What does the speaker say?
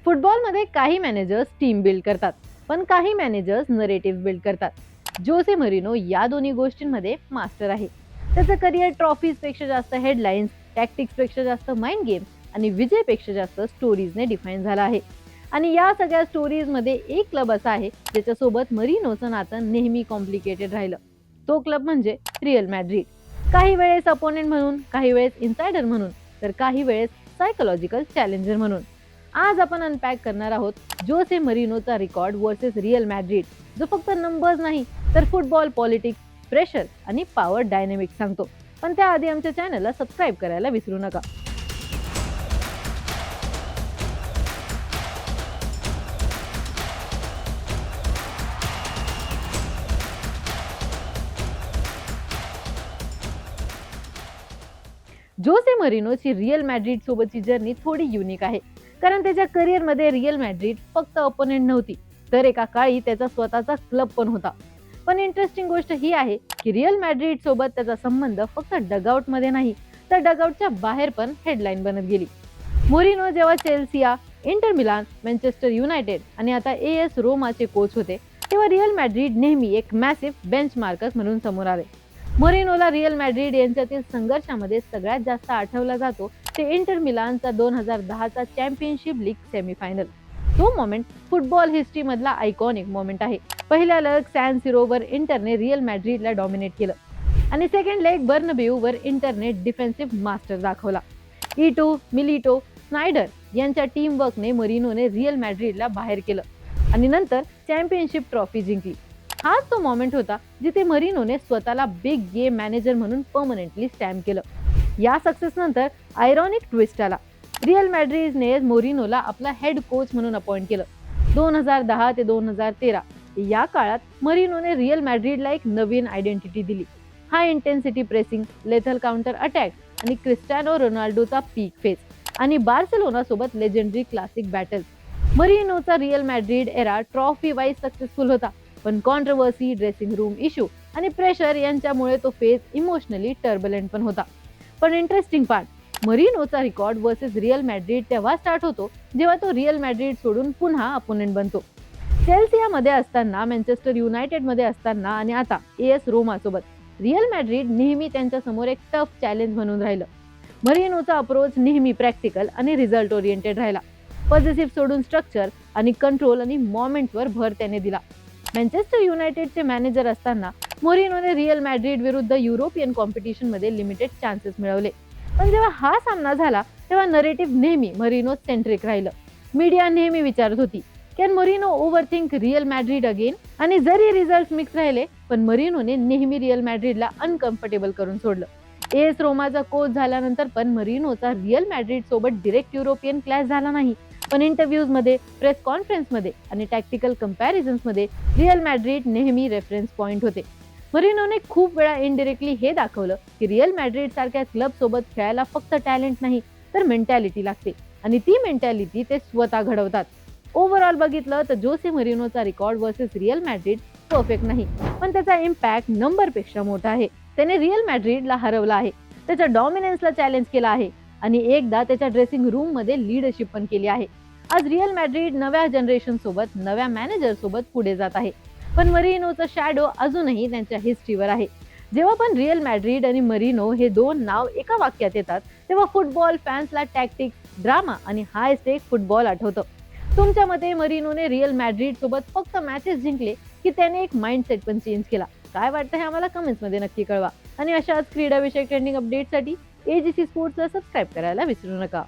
फुटबॉलमध्ये काही managers team build करतात, पण काही मॅनेजर्स नरेटिव्ह बिल्ड करतात. जोसे मरिनो या दोन्ही गोष्टींमध्ये मास्टर आहे. त्याचं करिअर ट्रॉफीजपेक्षा जास्त हेडलाईन्स, टॅक्टिक्सपेक्षा जास्त माइंड गेम्स आणि विजयपेक्षा जास्त स्टोरीजने डिफाईन झाला आहे. आणि या सगळ्या स्टोरीजमध्ये एक क्लब असा आहे ज्याच्यासोबत मरिनोचं नातं नेहमी कॉम्प्लिकेटेड राहिलं. तो क्लब म्हणजे रिअल मॅड्रिड. काही वेळेस अपोनेंट म्हणून, काही वेळेस इन्सायडर म्हणून, तर काही वेळेस सायकोलॉजिकल चॅलेंजर म्हणून. आज आपण अनपॅक करणार आहोत जोसे मरिनोचा रेकॉर्ड वर्सेस रिअल मॅड्रिड, जो फक्त नंबर्स नाही तर फुटबॉल पॉलिटिक्स, प्रेशर आणि पॉवर डायनेमिक्स सांगतो. पण त्याआधी आमच्या चॅनलला सबस्क्राईब करायला विसरू नका. जोसे मरिनोची रिअल मॅड्रिड सोबतची जर्नी थोडी युनिक आहे, कारण त्याच्या करिअरमध्ये रिअल मॅड्रिड फक्त अपोनेंट नव्हती, तर एका काळी त्याचा स्वतःचा क्लब पण होता. पण इंटरेस्टिंग गोष्ट ही आहे की रिअल मॅड्रिड सोबत त्याचा संबंध फक्त डगआउट मध्ये नाही, तर डगआउटच्या बाहेर पण हेडलाईन बनत गेली. मोरिनो जेव्हा Chelsea, Inter Milan, Manchester United आणि आता एएस रोमाचे कोच होते, तेव्हा रिअल मॅड्रिड नेहमी एक मॅसिव्ह बेंचमार्कच म्हणून समोर आले. मोरिनोला रिअल मॅड्रिड यांच्यातील संघर्षामध्ये सगळ्यात जास्त आठवला जातो ते इंटर मिलानचा 2010चा चॅम्पियनशिप लीग सेमीफायनल. तो मोमेंट फुटबॉल हिस्ट्री मधला आयकॉनिक मोमेंट आहे. पहिल्या लेग सॅन सिरोवर इंटरने रिअल मॅड्रिडला डॉमिनेट केलं आणि सेकंड लेग बर्नबेऊवर इंटरने डिफेन्सिव्ह मास्टर दाखवला. इटो, मिलिटो, स्नायडर यांच्या टीम वर्कने मरिनोने रिअल मॅड्रिडला बाहेर केलं आणि नंतर चॅम्पियनशिप ट्रॉफी जिंकली. हाच तो मोमेंट होता जिथे मरिनोने स्वतःला बिग गेम मॅनेजर म्हणून परमनंटली स्टॅम्प केलं. या सक्सेस नंतर आयरॉनिक ट्विस्ट आला. रिअल मॅड्रिडने मोरिनोला आपला हेड कोच म्हणून अपॉइंट केलं. 2010 ते 2013 या काळात मरिनोने रिअल मॅड्रिडला एक नवीन आयडेंटिटी दिली. High intensity pressing, lethal counter attack आणि क्रिस्टियानो रोनाल्डोचा पीक फेज आणि बार्सेलोना सोबत लेजेंडरी क्लासिक बॅटल. मरिनोचा Real Madrid era trophy wise successful होता, पण कॉन्ट्रोवर्सी, ड्रेसिंग रूम इश्यू आणि प्रेशर यांच्यामुळे तो फेज इमोशनली टर्बुलंट पण होता. पण इंटरेस्टिंग पार्ट, मरिनोचा रेकॉर्ड वर्सेस रिअल मॅड्रिड तेव्हा स्टार्ट होतो जेव्हा तो रिअल मॅड्रिड सोडून पुन्हा अपोनेंट बनतो. चेल्सियामध्ये असताना, मँचेस्टर युनायटेडमध्ये असताना आणि आता एएस रोमा सोबत रिअल मॅड्रिड नेहमी त्यांच्या समोर एक टफ चॅलेंज म्हणून राहिलं. मरिनोचा अप्रोच नेहमी प्रॅक्टिकल आणि रिझल्ट ओरिएंटेड राहिला. पॉझिटिव्ह सोडून स्ट्रक्चर आणि कंट्रोल आणि मोमेंटवर भर त्याने दिला. मँचेस्टर युनायटेडचे मॅनेजर असताना मोरिनोने रिअल मॅड्रिड विरुद्ध युरोपियन कॉम्पिटिशनमध्ये लिमिटेड चान्सेस मिळवले. पण जेव्हा हा सामना झाला तेव्हा नरेटिव्ह नेहमी मरिनो सेंट्रिक राहिलं. मीडिया नेहमी विचारत होती, can merino overthink real Madrid again? आणि जरी रिझल्ट मिक्स राहिले, पण मरिनोने नेहमी रिअल मॅड्रिडला अनकम्फर्टेबल करून सोडलं. एएस रोमाचा कोच झाल्यानंतर पण मरिनोचा रिअल मॅड्रिड सोबत डिरेक्ट युरोपियन क्लॅश झाला नाही, पण इंटरव्ह्यूजमध्ये, प्रेस कॉन्फरन्समध्ये आणि टॅक्टिकल कंपॅरिझन्समध्ये रिअल मॅड्रिड नेहमी रेफरन्स पॉइंट होते. मरिनोने खूप वेळा इनडायरेक्टली हे दाखवलं की रिअल मॅड्रिड सारख्या क्लब सोबत खेळायला फक्त टॅलेंट नाही, तर मेंटॅलिटी लागते आणि ती मेंटॅलिटी ते स्वतः घडवतात. ओव्हरऑल बघितलं तर जोसे मरिनोचा record versus Real Madrid perfect नाही, पण त्याचा इम्पॅक्ट नंबरपेक्षा मोठा आहे. त्याने रिअल मॅड्रिडला हरवलं आहे, त्याच्या डॉमिनन्सला चॅलेंज केला आहे आणि एकदा त्याच्या ड्रेसिंग रूम मध्ये लीडरशिप पण केली आहे. आज रिअल मॅड्रिड नव्या जनरेशन सोबत, नव्या मॅनेजर सोबत पुढे जात आहे, पण मरिनोचा शॅडो अजूनही त्यांच्या हिस्ट्रीवर आहे. जेव्हा पण रिअल मॅड्रिड आणि मरिनो हे दोन नाव एका वाक्यात येतात, तेव्हा फुटबॉल फॅन्सला टॅक्टिक्स, ड्रामा आणि हाय स्टेक फुटबॉल आठवतं. तुमच्या मते मरिनोने रिअल मॅड्रिड सोबत फक्त मॅचेस जिंकले की त्याने एक माइंडसेट पण चेंज केला? काय वाटतं हे आम्हाला कमेंट्समध्ये नक्की कळवा आणि अशाच क्रीडाविषयक ट्रेंडिंग अपडेटसाठी एजीसी स्पोर्ट्सला सबस्क्राईब करायला विसरू नका.